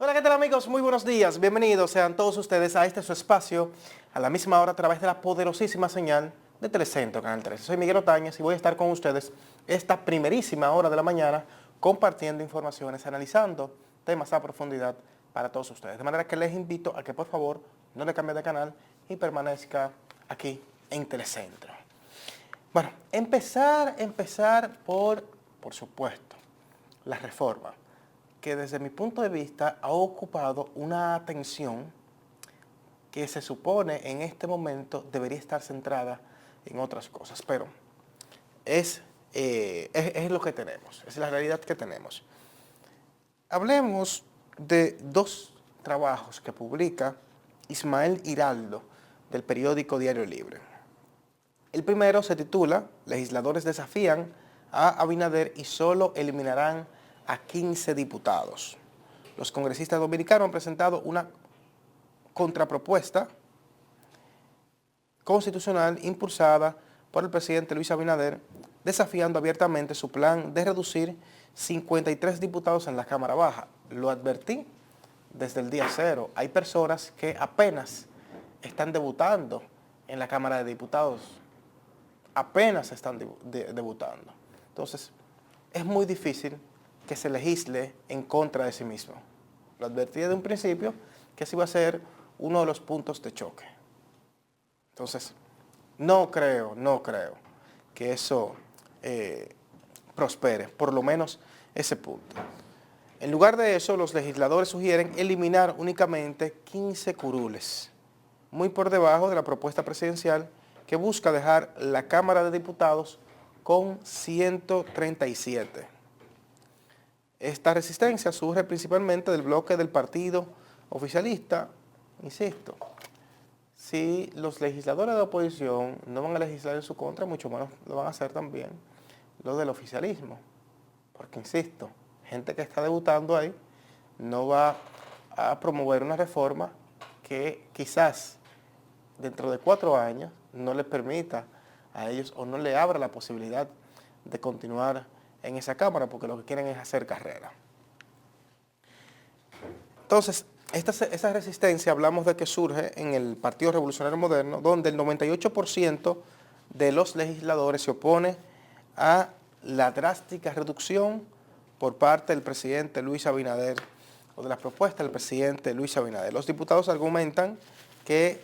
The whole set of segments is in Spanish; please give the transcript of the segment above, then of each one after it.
Hola, ¿qué tal amigos? Muy buenos días. Bienvenidos sean todos ustedes a este su espacio, a la misma hora a través de la poderosísima señal de Telecentro, Canal 13. Soy Miguel Otañez y voy a estar con ustedes esta primerísima hora de la mañana compartiendo informaciones, analizando temas a profundidad para todos ustedes. De manera que les invito a que por favor no le cambie de canal y permanezca aquí en Telecentro. Bueno, empezar por supuesto, la reforma, que desde mi punto de vista ha ocupado una atención que se supone en este momento debería estar centrada en otras cosas, pero es lo que tenemos, es la realidad que tenemos. Hablemos de dos trabajos que publica Ismael Hiraldo del periódico Diario Libre. El primero se titula Legisladores desafían a Abinader y solo eliminarán a 15 diputados. Los congresistas dominicanos han presentado una contrapropuesta constitucional impulsada por el presidente Luis Abinader, desafiando abiertamente su plan de reducir 53 diputados en la Cámara Baja. Lo advertí desde el día cero. Hay personas que apenas están debutando en la Cámara de Diputados. Apenas están debutando. Entonces, es muy difícil que se legisle en contra de sí mismo. Lo advertí desde un principio que ese iba a ser uno de los puntos de choque. Entonces, no creo que eso prospere, por lo menos ese punto. En lugar de eso, los legisladores sugieren eliminar únicamente 15 curules, muy por debajo de la propuesta presidencial que busca dejar la Cámara de Diputados con 137. Esta resistencia surge principalmente del bloque del partido oficialista. Insisto, si los legisladores de oposición no van a legislar en su contra, mucho menos lo van a hacer también los del oficialismo. Porque, insisto, gente que está debutando ahí no va a promover una reforma que quizás dentro de 4 años no les permita a ellos o no le abra la posibilidad de continuar en esa Cámara, porque lo que quieren es hacer carrera. Entonces, esa resistencia hablamos de que surge en el Partido Revolucionario Moderno, donde el 98% de los legisladores se opone a la drástica reducción por parte del presidente Luis Abinader, o de las propuestas del presidente Luis Abinader. Los diputados argumentan que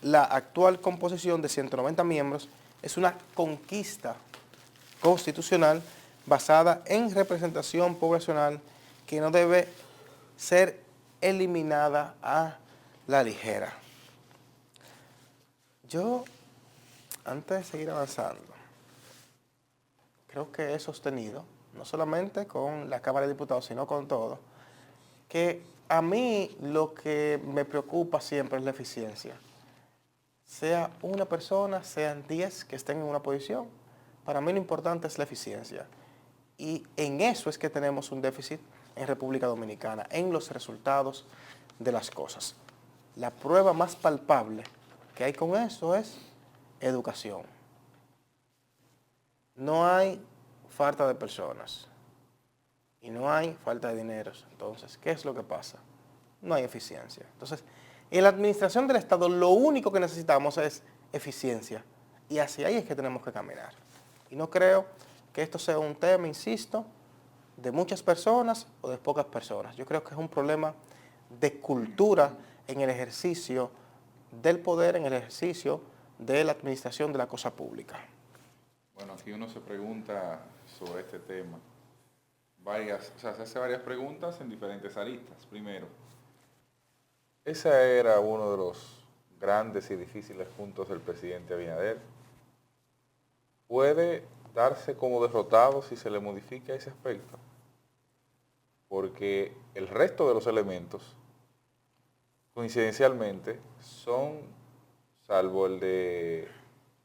la actual composición de 190 miembros es una conquista constitucional basada en representación poblacional que no debe ser eliminada a la ligera. Yo, antes de seguir avanzando, creo que he sostenido, no solamente con la Cámara de Diputados, sino con todo, que a mí lo que me preocupa siempre es la eficiencia. Sea una persona, sean 10 que estén en una posición, para mí lo importante es la eficiencia. Y en eso es que tenemos un déficit en República Dominicana, en los resultados de las cosas. La prueba más palpable que hay con eso es educación. No hay falta de personas y no hay falta de dinero. Entonces, ¿qué es lo que pasa? No hay eficiencia. Entonces, en la administración del Estado lo único que necesitamos es eficiencia y hacia ahí es que tenemos que caminar. Y no creo que esto sea un tema, insisto, de muchas personas o de pocas personas. Yo creo que es un problema de cultura en el ejercicio del poder, en el ejercicio de la administración de la cosa pública. Bueno, aquí uno se pregunta sobre este tema. Se hace varias preguntas en diferentes aristas. Primero, ese era uno de los grandes y difíciles puntos del presidente Abinader. ¿Puede darse como derrotado si se le modifica ese aspecto? Porque el resto de los elementos, coincidencialmente, son, salvo el de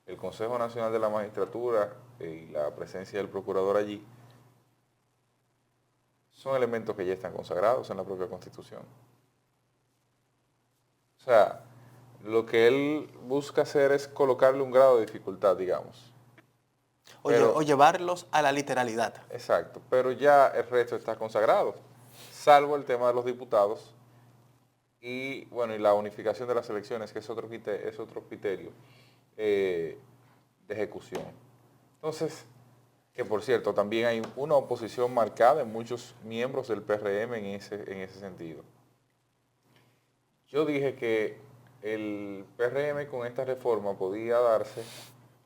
el Consejo Nacional de la Magistratura y la presencia del procurador allí, son elementos que ya están consagrados en la propia Constitución. O sea, lo que él busca hacer es colocarle un grado de dificultad, digamos. O llevarlos a la literalidad. Exacto, pero ya el resto está consagrado. salvo el tema de los diputados y, bueno, y la unificación de las elecciones, que es otro criterio de ejecución. Entonces, que por cierto, también hay una oposición marcada en muchos miembros del PRM en ese sentido. Yo dije que el PRM con esta reforma podía darse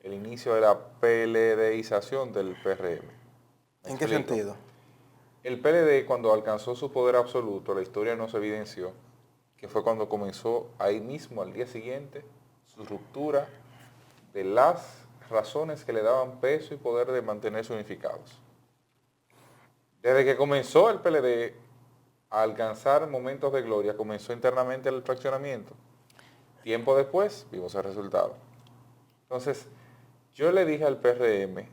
el inicio de la PLDización del PRM. ¿En qué sentido? El PLD, cuando alcanzó su poder absoluto, la historia nos evidenció que fue cuando comenzó ahí mismo, al día siguiente, su ruptura de las razones que le daban peso y poder de mantenerse unificados. Desde que comenzó el PLD a alcanzar momentos de gloria, comenzó internamente el fraccionamiento. Tiempo después, vimos el resultado. Entonces, yo le dije al PRM,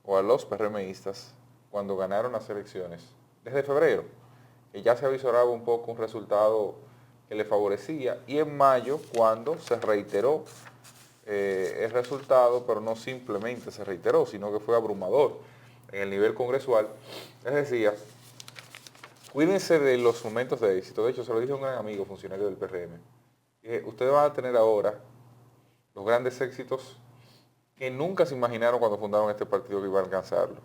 o a los PRMistas, cuando ganaron las elecciones, desde febrero, que ya se avisoraba un poco un resultado que le favorecía, y en mayo, cuando se reiteró el resultado, pero no simplemente se reiteró, sino que fue abrumador en el nivel congresual, les decía, cuídense de los momentos de éxito. De hecho, se lo dije a un gran amigo, funcionario del PRM. Dije, ustedes van a tener ahora los grandes éxitos que nunca se imaginaron cuando fundaron este partido que iban a alcanzarlo.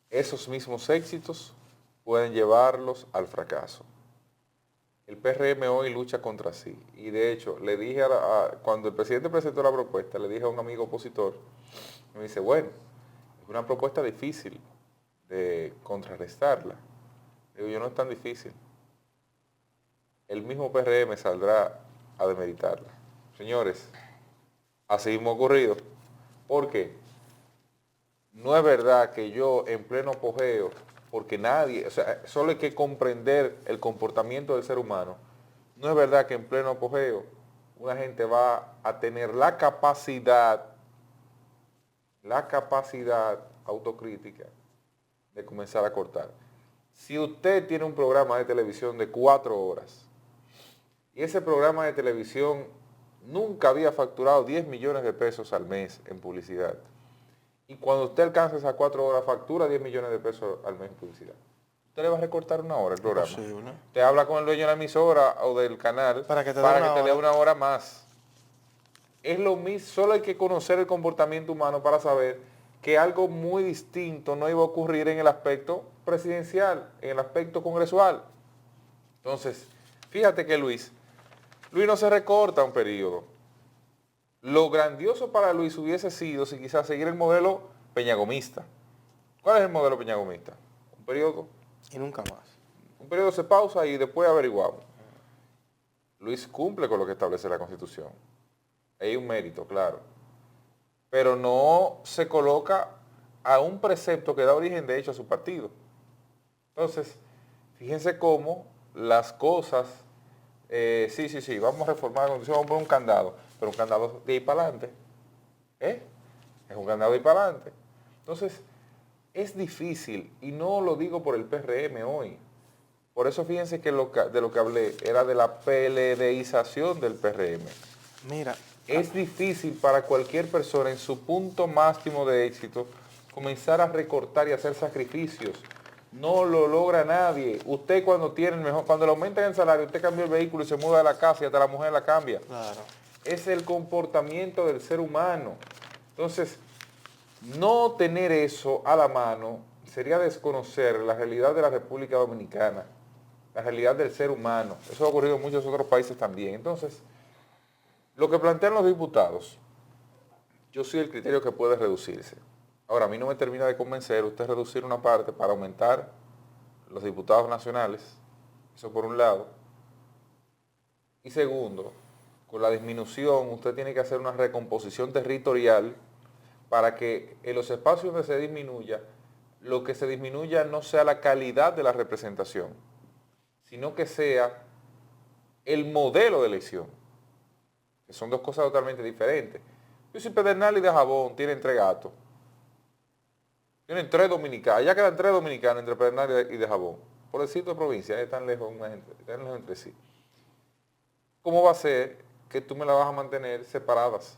Esos mismos éxitos pueden llevarlos al fracaso. El PRM hoy lucha contra sí. Y de hecho, le dije, cuando el presidente presentó la propuesta, le dije a un amigo opositor, me dice, bueno, es una propuesta difícil de contrarrestarla. Digo, yo no es tan difícil. El mismo PRM saldrá a demeritarla. Señores, así mismo ha ocurrido. ¿Por qué? No es verdad que yo en pleno apogeo, porque nadie, o sea, solo hay que comprender el comportamiento del ser humano. No es verdad que en pleno apogeo una gente va a tener la capacidad autocrítica de comenzar a cortar. Si usted tiene un programa de televisión de 4 horas y ese programa de televisión nunca había facturado 10 millones de pesos al mes en publicidad, y cuando usted alcanza esas 4 horas factura 10 millones de pesos al mes en publicidad, usted le va a recortar 1 hora el programa. Imposible. Usted habla con el dueño de la emisora o del canal para que te dé 1 hora más. Es lo mismo, solo hay que conocer el comportamiento humano para saber que algo muy distinto no iba a ocurrir en el aspecto presidencial, en el aspecto congresual. Entonces, fíjate que Luis no se recorta un periodo. Lo grandioso para Luis hubiese sido si quizás seguir el modelo peñagomista. ¿Cuál es el modelo peñagomista? Un periodo. Y nunca más. Un periodo se pausa y después averiguamos. Luis cumple con lo que establece la Constitución. Hay un mérito, claro. Pero no se coloca a un precepto que da origen, de hecho, a su partido. Entonces, fíjense cómo las cosas, sí, vamos a reformar la Constitución, vamos a poner un candado, pero un candado de ahí para adelante. Es un candado de ahí para adelante. Entonces, es difícil, y no lo digo por el PRM hoy. Por eso fíjense que de lo que hablé era de la PLDización del PRM. Mira, es difícil para cualquier persona en su punto máximo de éxito comenzar a recortar y hacer sacrificios. No lo logra nadie. Usted cuando le aumentan el salario, usted cambia el vehículo y se muda de la casa y hasta la mujer la cambia. claro. Es el comportamiento del ser humano. Entonces, no tener eso a la mano sería desconocer la realidad de la República Dominicana, la realidad del ser humano. Eso ha ocurrido en muchos otros países también. Entonces, lo que plantean los diputados, yo soy el criterio que puede reducirse. Ahora, a mí no me termina de convencer usted reducir una parte para aumentar los diputados nacionales, eso por un lado. Y segundo, con la disminución usted tiene que hacer una recomposición territorial para que en los espacios donde se disminuya, lo que se disminuya no sea la calidad de la representación, sino que sea el modelo de elección, que son dos cosas totalmente diferentes. Yo soy Pedernal y de Jabón, tienen 3 gatos. Tienen 3 dominicanos, allá quedan 3 dominicanos entre Pedernal y de Jabón. Por decirte provincia, están lejos entre sí. ¿Cómo va a ser que tú me la vas a mantener separadas?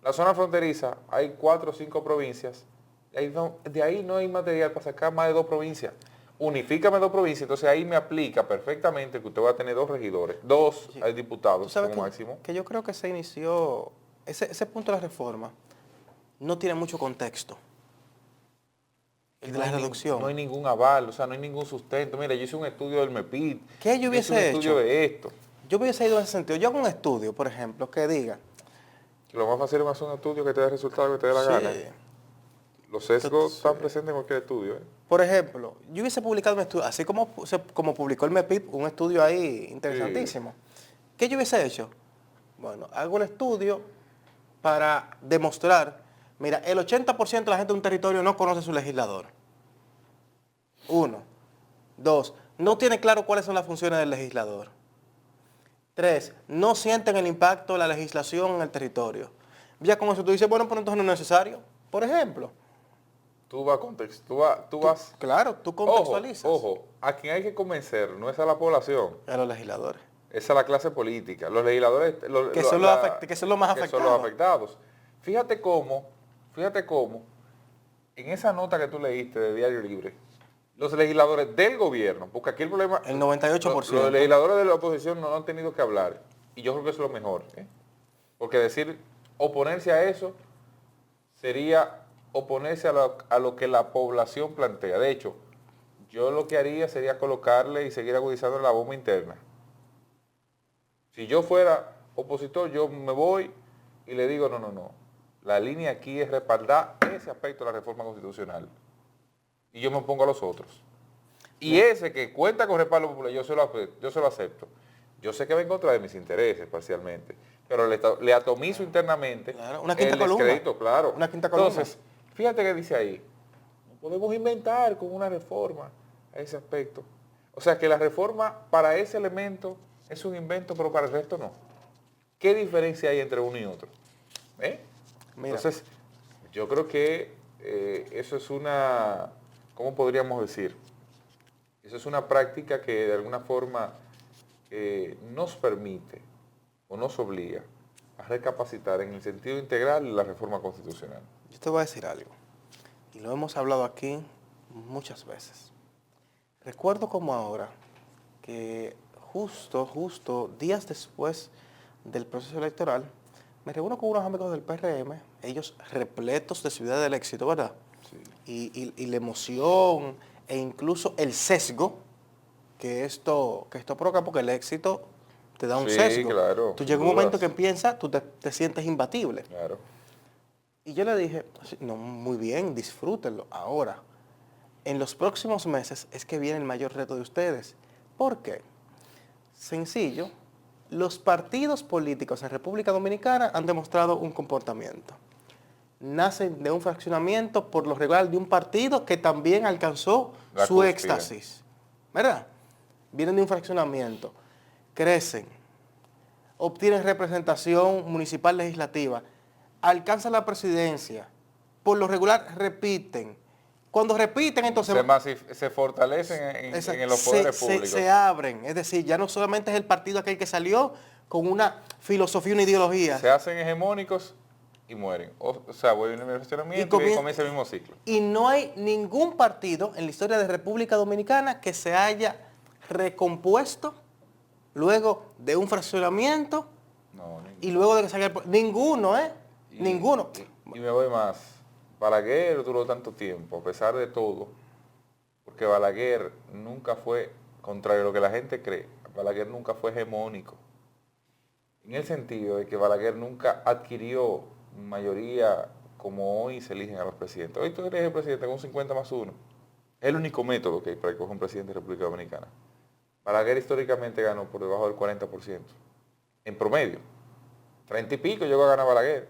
La zona fronteriza hay 4 o 5 provincias, de ahí no hay material para sacar más de 2 provincias. unifícame 2 provincias, entonces ahí me aplica perfectamente que usted va a tener 2 regidores, 2 Sí. diputados Tú sabes como máximo. que yo creo que se inició, ese punto de la reforma no tiene mucho contexto. El de la reducción. No hay ningún aval, o sea, no hay ningún sustento. Mira, yo hice un estudio del MEPID. ¿Qué yo hice un hubiese estudio hecho? de esto. Yo hubiese ido en ese sentido. Yo hago un estudio, por ejemplo, que diga, Lo más fácil es hacer un estudio que te dé el resultado que te dé la sí, gana. Los sesgos sí. están presentes en cualquier estudio. Por ejemplo, yo hubiese publicado un estudio, así como publicó el MEPIP, un estudio ahí Sí. interesantísimo. ¿Qué yo hubiese hecho? Bueno, hago un estudio para demostrar, mira, el 80% de la gente de un territorio no conoce a su legislador. 1. 2. No tiene claro cuáles son las funciones del legislador. 3. No sienten el impacto de la legislación en el territorio. Ya con eso tú dices, bueno, pues entonces no es necesario. Por ejemplo, Tú vas. claro, tú contextualizas Ojo, a quien hay que convencer no es a la población, a los legisladores. es a la clase política. Los legisladores, Que son los más que son los afectados. afectados. Fíjate cómo, en esa nota que tú leíste de Diario Libre, los legisladores del gobierno, porque aquí el problema, El 98%. los legisladores de la oposición no han tenido que hablar, y yo creo que eso es lo mejor, ¿eh? Porque decir, oponerse a eso sería oponerse a lo que la población plantea. De hecho, yo lo que haría sería colocarle y seguir agudizando la bomba interna. Si yo fuera opositor, yo me voy y le digo, no. La línea aquí es respaldar ese aspecto de la reforma constitucional. Y yo me opongo a los otros. Y ese que cuenta con respaldo popular, yo se lo acepto. Yo sé que va en contra de mis intereses parcialmente, pero le atomizo internamente Claro, una quinta el columna. descrédito, claro. Una quinta columna. Entonces, fíjate que dice ahí, no podemos inventar con una reforma a ese aspecto. O sea que la reforma para ese elemento es un invento, pero para el resto no. ¿Qué diferencia hay entre uno y otro? Mira, Entonces, yo creo que eso es una, ¿cómo podríamos decir? Eso es una práctica que de alguna forma nos permite o nos obliga a recapacitar en el sentido integral de la reforma constitucional. yo te voy a decir algo, y lo hemos hablado aquí muchas veces. Recuerdo como ahora que justo días después del proceso electoral, me reúno con unos amigos del PRM, ellos repletos de su idea del éxito, ¿verdad? Sí. Y la emoción e incluso el sesgo que esto provoca, porque el éxito te da un Sí, sesgo. claro, Tú sin llega un momento dudas. que empieza, tú te sientes imbatible. Claro. Y yo le dije, no, muy bien, disfrútenlo. Ahora, en los próximos meses es que viene el mayor reto de ustedes. ¿Por qué? Sencillo, los partidos políticos en República Dominicana han demostrado un comportamiento. Nacen de un fraccionamiento, por lo regular, de un partido que también alcanzó La su cúspide. éxtasis. ¿Verdad? Vienen de un fraccionamiento, crecen, obtienen representación municipal legislativa, alcanzan la presidencia, por lo regular repiten. Cuando repiten, entonces Se fortalecen en los se, poderes se- públicos. se abren. Es decir, ya no solamente es el partido aquel que salió con una filosofía, una ideología, Se hacen hegemónicos y mueren. O sea, vuelven al fraccionamiento y comienza el mismo ciclo. y no hay ningún partido en la historia de República Dominicana que se haya recompuesto luego de un fraccionamiento No, y luego de que salga ninguno, ninguno. Y me voy más. Balaguer duró tanto tiempo, a pesar de todo, porque Balaguer nunca fue, contrario a lo que la gente cree, Balaguer nunca fue hegemónico. En el sentido de que Balaguer nunca adquirió mayoría como hoy se eligen a los presidentes. Hoy tú eres el presidente con un 50+1. Es el único método que hay para escoger un presidente de República Dominicana. Balaguer históricamente ganó por debajo del 40%. En promedio. 30 y pico llegó a ganar Balaguer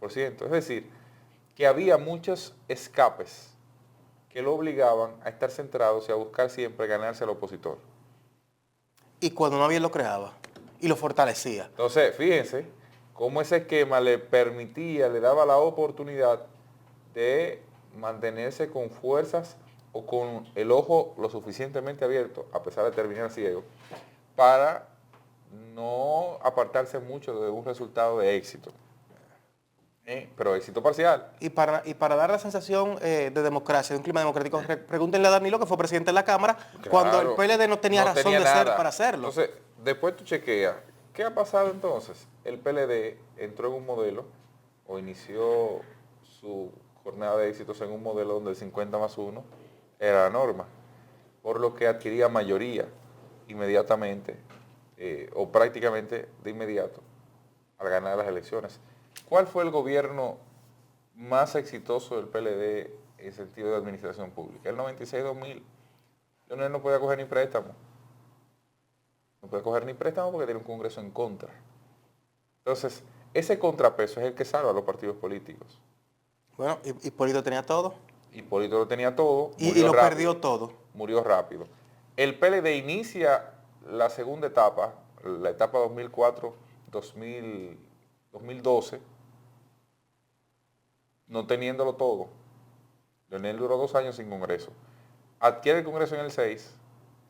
por ciento. Es decir, que había muchos escapes que lo obligaban a estar centrados y a buscar siempre ganarse al opositor. Y cuando no había lo creaba y lo fortalecía. Entonces, fíjense cómo ese esquema le permitía, le daba la oportunidad de mantenerse con fuerzas o con el ojo lo suficientemente abierto, a pesar de terminar ciego, para no apartarse mucho de un resultado de éxito. Pero éxito parcial. Y para dar la sensación de democracia, de un clima democrático, pregúntenle a Danilo, que fue presidente de la Cámara, Claro, cuando el PLD no tenía razón de ser para hacerlo. Entonces, después tú chequeas, ¿qué ha pasado entonces? El PLD entró en un modelo, o inició su jornada de éxitos en un modelo donde el 50+1 era la norma, por lo que adquiría mayoría inmediatamente, o prácticamente de inmediato, al ganar las elecciones. ¿Cuál fue el gobierno más exitoso del PLD en sentido de administración pública? El 96-2000. Leonel no podía coger ni préstamo. No puede coger ni préstamo porque tiene un Congreso en contra. Entonces, ese contrapeso es el que salva a los partidos políticos. Bueno, Hipólito tenía todo. Hipólito lo tenía todo. Y lo rápido, perdió todo. Murió rápido. El PLD inicia la segunda etapa, la etapa 2004-2012, no teniéndolo todo. Leonel duró 2 años sin Congreso. Adquiere el Congreso en el 6,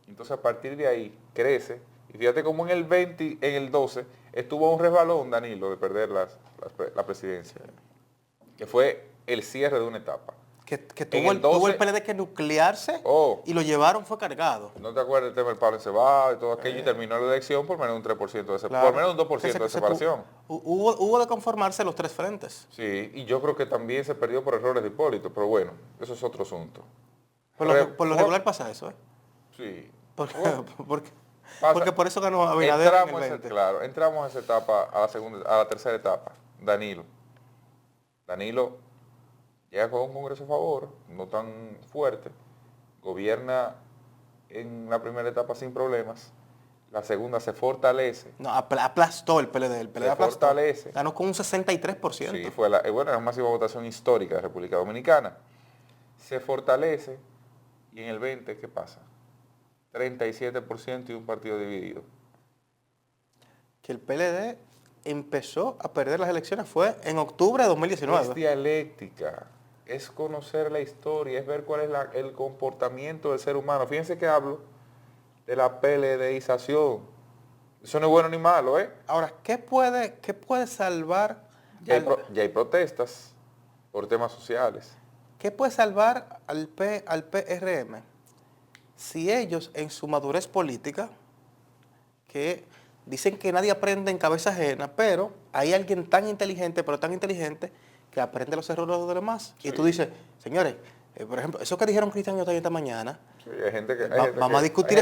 entonces a partir de ahí crece. Y fíjate cómo en el 20, en el 12, estuvo un resbalón, Danilo, de perder la presidencia, que fue el cierre de una etapa. Que tuvo el PLD que nuclearse y lo llevaron, fue cargado. ¿No te acuerdas del tema del Pablo Encebado y todo aquello? Y terminó la elección por menos de un 3% de separación, claro, por menos de un 2% de separación. Hubo de conformarse los 3 frentes. Sí, y yo creo que también se perdió por errores de Hipólito, pero bueno, eso es otro asunto. Por lo regular pasa eso, ¿eh? Sí. Porque por eso ganó Abinader en el 20. Claro, entramos a esa etapa, a la tercera etapa. Danilo llega con un Congreso a favor, no tan fuerte, gobierna en la primera etapa sin problemas, la segunda se fortalece. No, aplastó el PLD, aplastó. Fortalece. Ganó con un 63%. Sí, fue la máxima votación histórica de República Dominicana. Se fortalece y en el 20, ¿qué pasa? 37% y un partido dividido. Que el PLD empezó a perder las elecciones fue en octubre de 2019. Es dialéctica, es conocer la historia, es ver cuál es el comportamiento del ser humano. Fíjense que hablo de la PLDización. Eso no es bueno ni malo, ¿eh? Ahora, ¿qué puede salvar? Ya hay protestas por temas sociales. ¿Qué puede salvar al PRM? Si ellos, en su madurez política, que dicen que nadie aprende en cabeza ajena, pero hay alguien tan inteligente, que aprende los errores de los demás. Sí. Y tú dices, señores, por ejemplo, eso que dijeron Cristian y esta mañana, sí, hay gente que vamos a discutir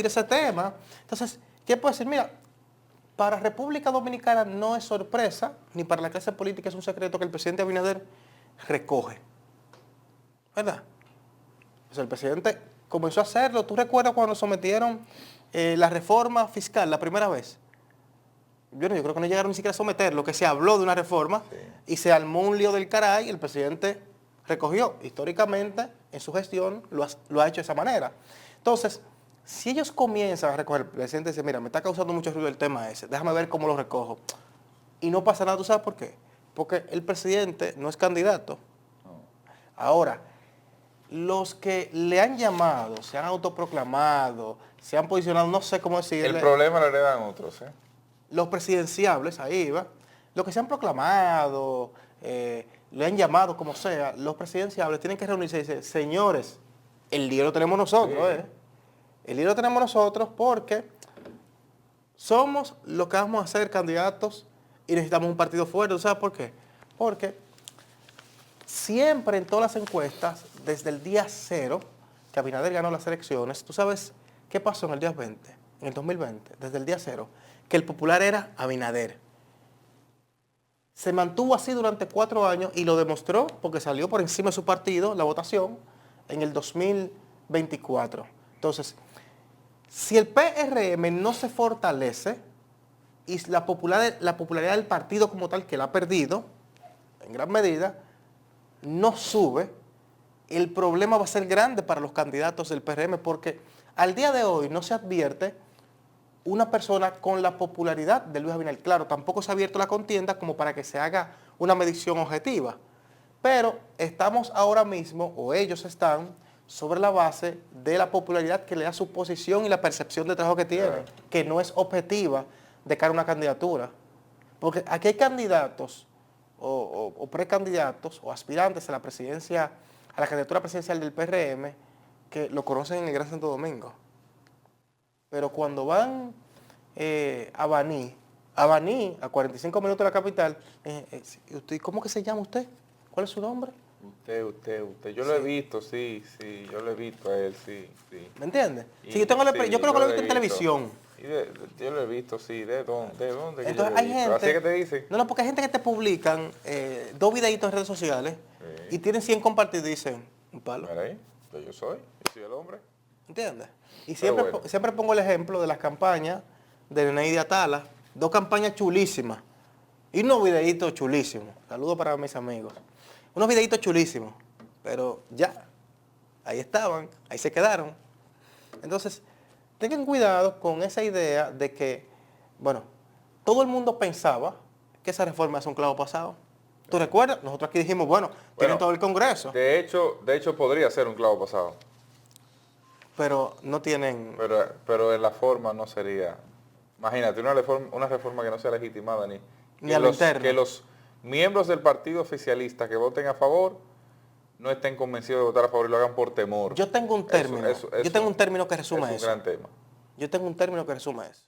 ese tema. Entonces, ¿qué puede decir? Mira, para República Dominicana no es sorpresa, ni para la clase política es un secreto que el presidente Abinader recoge. ¿Verdad? O sea, el presidente comenzó a hacerlo. ¿Tú recuerdas cuando sometieron la reforma fiscal la primera vez? Yo creo que no llegaron ni siquiera a someterlo, que se habló de una reforma, sí, y se armó un lío del caray y el presidente recogió. Históricamente, en su gestión, lo ha hecho de esa manera. Entonces, si ellos comienzan a recoger, el presidente dice, mira, me está causando mucho ruido el tema ese, déjame ver cómo lo recojo. Y no pasa nada, ¿tú sabes por qué? Porque el presidente no es candidato. No. Ahora, los que le han llamado, se han autoproclamado, se han posicionado, no sé cómo decirle. El problema lo heredan otros, ¿eh? Los presidenciables, ahí va, los que se han proclamado, le han llamado como sea, los presidenciables tienen que reunirse y decir, señores, el lío lo tenemos nosotros, sí. El lío lo tenemos nosotros porque somos los que vamos a ser candidatos y necesitamos un partido fuerte. ¿Sabes por qué? Porque siempre en todas las encuestas, desde el día 0, que Abinader ganó las elecciones, ¿tú sabes qué pasó en el día 20? En el 2020, desde el día 0, que el popular era Abinader. Se mantuvo así durante 4 años y lo demostró porque salió por encima de su partido la votación en el 2024. Entonces, si el PRM no se fortalece y la popularidad del partido como tal, que la ha perdido en gran medida, no sube, el problema va a ser grande para los candidatos del PRM porque al día de hoy no se advierte una persona con la popularidad de Luis Abinader. Claro, tampoco se ha abierto la contienda como para que se haga una medición objetiva, pero estamos ahora mismo, o ellos están, sobre la base de la popularidad que le da su posición y la percepción de trabajo que tiene, que no es objetiva de cara a una candidatura. Porque aquí hay candidatos o precandidatos o aspirantes a la presidencia, a la candidatura presidencial del PRM, que lo conocen en el Gran Santo Domingo. Pero cuando van a Baní, a 45 minutos de la capital, ¿usted, ¿cómo que se llama usted? ¿Cuál es su nombre? Usted. Yo lo he visto, sí, yo lo he visto a él, sí. ¿Me entiende? Y, Sí, yo creo que lo he visto en televisión. Yo lo he visto, sí. ¿De dónde? Entonces hay gente... ¿Así que te dicen? No, porque hay gente que te publican 2 videitos en redes sociales y tienen 100 compartidos y dicen, un palo. Mira ahí, yo soy el hombre. ¿Entiendes? Y Pero siempre, bueno. siempre pongo el ejemplo de las campañas de Neneidi Atala, 2 campañas chulísimas y unos videitos chulísimos. Saludos para mis amigos. Unos videitos chulísimos, pero ya, ahí estaban, ahí se quedaron. Entonces, tengan cuidado con esa idea de que, bueno, todo el mundo pensaba que esa reforma es un clavo pasado. ¿Tú recuerdas? Nosotros aquí dijimos, bueno, tienen todo el Congreso, De hecho podría ser un clavo pasado, pero no tienen... pero en la forma no sería. Imagínate, una reforma que no sea legitimada Ni a lo interno. que los miembros del partido oficialista que voten a favor no estén convencidos de votar a favor y lo hagan por temor. Yo tengo un término, yo tengo un término que resume es un eso. gran tema. Yo tengo un término que resume eso.